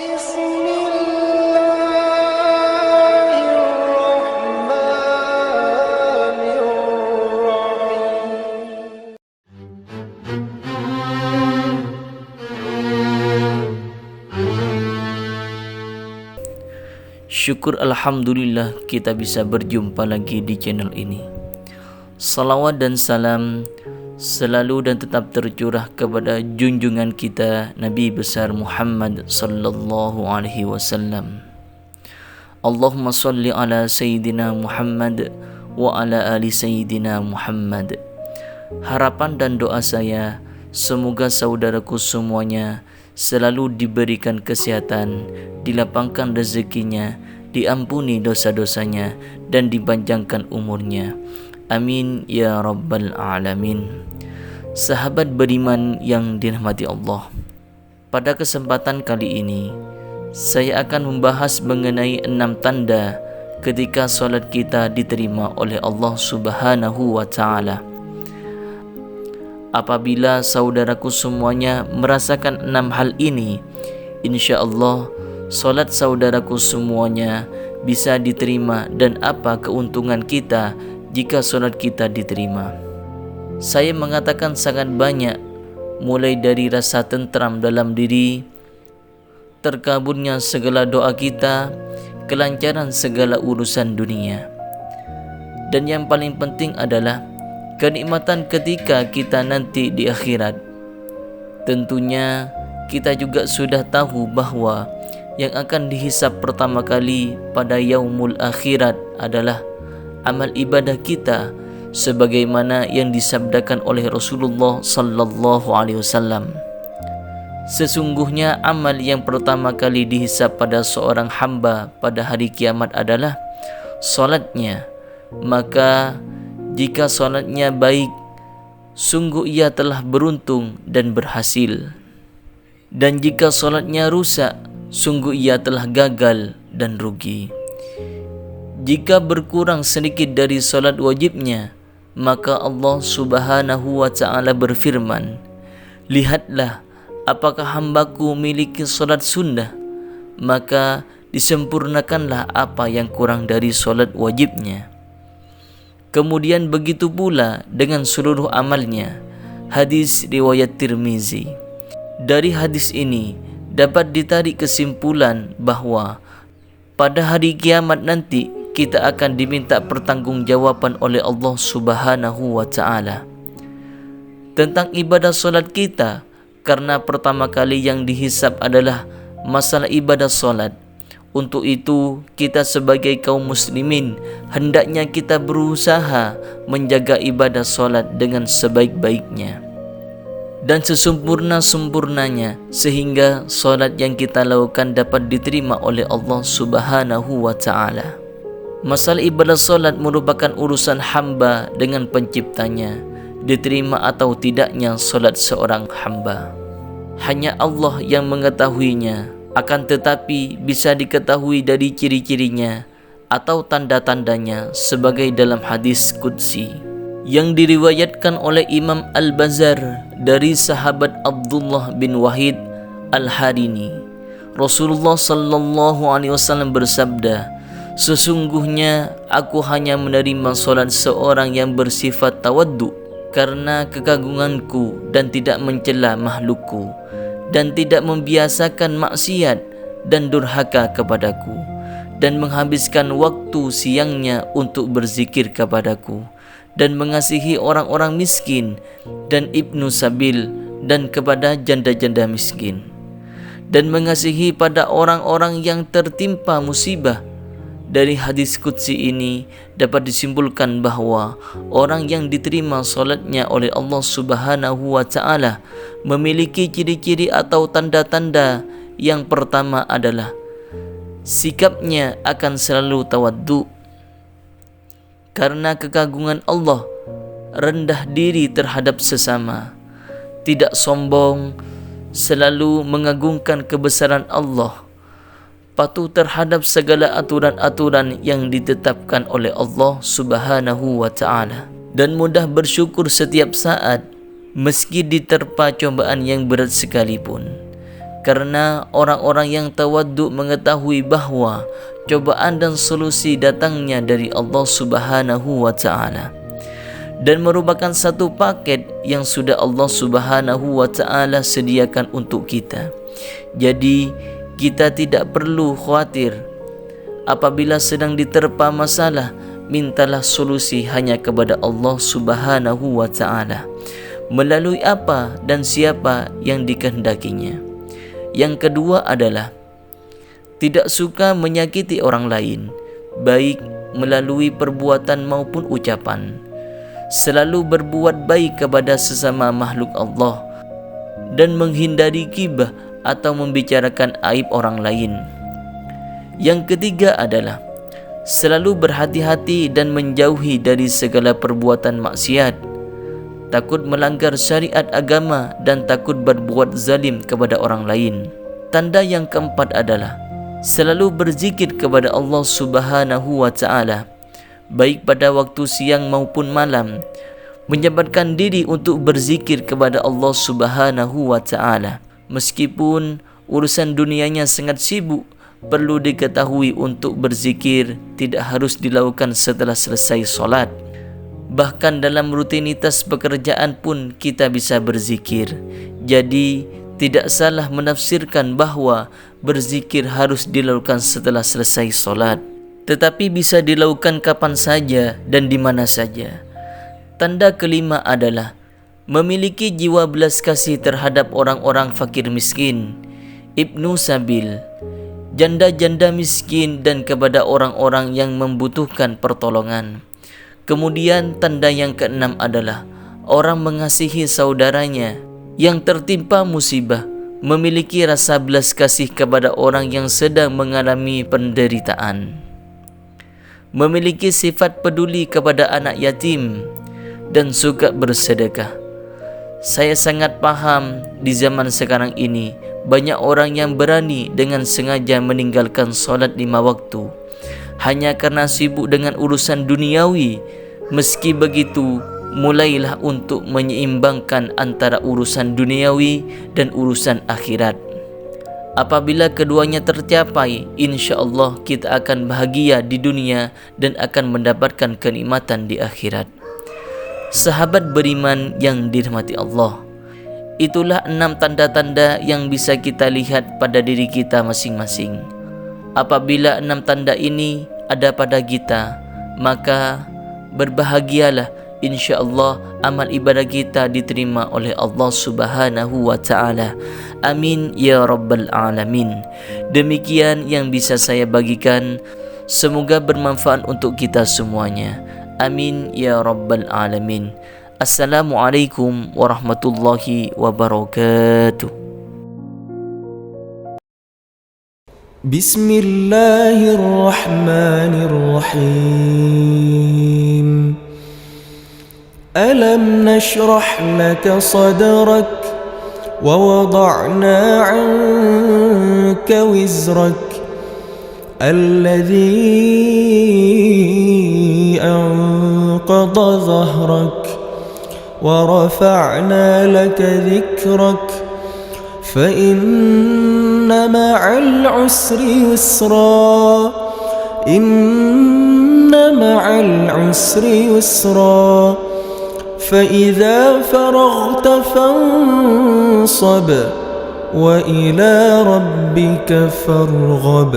Bismillahirrahmanirrahim. Syukur Alhamdulillah kita bisa berjumpa lagi di channel ini. Salawat dan salam selalu dan tetap tercurah kepada junjungan kita Nabi besar Muhammad sallallahu alaihi wasallam. Allahumma salli ala Sayyidina Muhammad wa ala ali Sayyidina Muhammad. Harapan dan doa saya semoga saudaraku semuanya selalu diberikan kesehatan, dilapangkan rezekinya, diampuni dosa-dosanya, dan dipanjangkan umurnya. Amin ya rabbal alamin. Sahabat beriman yang dirahmati Allah, pada kesempatan kali ini saya akan membahas mengenai 6 tanda ketika solat kita diterima oleh Allah Subhanahu wa ta'ala. Apabila saudaraku semuanya merasakan 6 hal ini, insya Allah solat saudaraku semuanya bisa diterima. Dan apa keuntungan kita jika solat kita diterima? Saya mengatakan sangat banyak, mulai dari rasa tentram dalam diri, terkabulnya segala doa kita, kelancaran segala urusan dunia, dan yang paling penting adalah kenikmatan ketika kita nanti di akhirat. Tentunya kita juga sudah tahu bahwa yang akan dihisab pertama kali pada yaumul akhirat adalah amal ibadah kita, sebagaimana yang disabdakan oleh Rasulullah sallallahu alaihi wasallam. Sesungguhnya amal yang pertama kali dihisab pada seorang hamba pada hari kiamat adalah solatnya. Maka jika solatnya baik, sungguh ia telah beruntung dan berhasil. Dan jika solatnya rusak, sungguh ia telah gagal dan rugi. Jika berkurang sedikit dari solat wajibnya, maka Allah Subhanahu wa ta'ala berfirman, "Lihatlah, apakah hambaku memiliki solat sunnah, maka disempurnakanlah apa yang kurang dari solat wajibnya." Kemudian begitu pula dengan seluruh amalnya. Hadis riwayat Tirmizi. Dari hadis ini dapat ditarik kesimpulan bahwa pada hari kiamat nanti kita akan diminta pertanggungjawaban oleh Allah Subhanahu wa ta'ala tentang ibadah solat kita, karena pertama kali yang dihisab adalah masalah ibadah solat. Untuk itu kita sebagai kaum muslimin hendaknya kita berusaha menjaga ibadah solat dengan sebaik-baiknya dan sesempurna-sempurnanya, sehingga solat yang kita lakukan dapat diterima oleh Allah Subhanahu wa ta'ala. Masalah ibadah solat merupakan urusan hamba dengan penciptanya. Diterima atau tidaknya solat seorang hamba, hanya Allah yang mengetahuinya. Akan tetapi bisa diketahui dari ciri-cirinya atau tanda-tandanya, sebagai dalam hadis qudsi yang diriwayatkan oleh Imam Al-Bazar dari sahabat Abdullah bin Wahid Al-Harini. Rasulullah sallallahu alaihi wasallam bersabda, "Sesungguhnya aku hanya menerima solat seorang yang bersifat tawaddu karena kekagunganku dan tidak mencela makhlukku, dan tidak membiasakan maksiat dan durhaka kepadaku, dan menghabiskan waktu siangnya untuk berzikir kepadaku, dan mengasihi orang-orang miskin dan ibnu sabil, dan kepada janda-janda miskin, dan mengasihi pada orang-orang yang tertimpa musibah." Dari hadis qudsi ini dapat disimpulkan bahwa orang yang diterima solatnya oleh Allah Subhanahu wa ta'ala memiliki ciri-ciri atau tanda-tanda. Yang pertama adalah sikapnya akan selalu tawaddu karena kekagungan Allah, rendah diri terhadap sesama, tidak sombong, selalu mengagungkan kebesaran Allah, patuh terhadap segala aturan-aturan yang ditetapkan oleh Allah Subhanahu wa ta'ala, dan mudah bersyukur setiap saat meski diterpa cobaan yang berat sekalipun. Karena orang-orang yang tawaddu mengetahui bahawa cobaan dan solusi datangnya dari Allah Subhanahu wa Ta'ala, dan merupakan satu paket yang sudah Allah Subhanahu wa Ta'ala sediakan untuk kita. Jadi kita tidak perlu khawatir apabila sedang diterpa masalah. Mintalah solusi hanya kepada Allah Subhanahu wa Ta'ala melalui apa dan siapa yang dikehendakinya. Yang kedua adalah tidak suka menyakiti orang lain, baik melalui perbuatan maupun ucapan. Selalu berbuat baik kepada sesama makhluk Allah dan menghindari ghibah atau membicarakan aib orang lain. Yang ketiga adalah selalu berhati-hati dan menjauhi dari segala perbuatan maksiat, takut melanggar syariat agama dan takut berbuat zalim kepada orang lain. Tanda yang keempat adalah selalu berzikir kepada Allah Subhanahu wa Ta'ala, baik pada waktu siang maupun malam. Menyempatkan diri untuk berzikir kepada Allah Subhanahu wa Ta'ala. Meskipun urusan dunianya sangat sibuk, perlu diketahui untuk berzikir tidak harus dilakukan setelah selesai solat. Bahkan dalam rutinitas pekerjaan pun kita bisa berzikir. Jadi tidak salah menafsirkan bahawa berzikir harus dilakukan setelah selesai solat, tetapi bisa dilakukan kapan saja dan di mana saja. Tanda kelima adalah memiliki jiwa belas kasih terhadap orang-orang fakir miskin, Ibnu Sabil, janda-janda miskin dan kepada orang-orang yang membutuhkan pertolongan. Kemudian tanda yang keenam adalah orang mengasihi saudaranya yang tertimpa musibah, memiliki rasa belas kasih kepada orang yang sedang mengalami penderitaan, memiliki sifat peduli kepada anak yatim, dan suka bersedekah. Saya sangat paham di zaman sekarang ini banyak orang yang berani dengan sengaja meninggalkan solat 5 waktu hanya karena sibuk dengan urusan duniawi. Meski begitu, mulailah untuk menyeimbangkan antara urusan duniawi dan urusan akhirat. Apabila keduanya tercapai, insya-Allah kita akan bahagia di dunia dan akan mendapatkan kenikmatan di akhirat. Sahabat beriman yang dirahmati Allah, itulah 6 tanda-tanda yang bisa kita lihat pada diri kita masing-masing. Apabila 6 tanda ini ada pada kita, maka berbahagialah, insya-Allah amal ibadah kita diterima oleh Allah Subhanahu wa Ta'ala. Amin ya rabbal alamin. Demikian yang bisa saya bagikan, semoga bermanfaat untuk kita semuanya. Amin ya rabbal alamin. Assalamualaikum warahmatullahi wabarakatuh. Bismillahirrahmanirrahim. Alam nashrah laka sadrak wa wada'na 'anka wizrak alladhi anqadha dhahrak wa rafa'na laka dhikrak فإن مع العسر يسرا إن مع العسر يسرا فإذا فرغت فانصب وإلى ربك فارغب.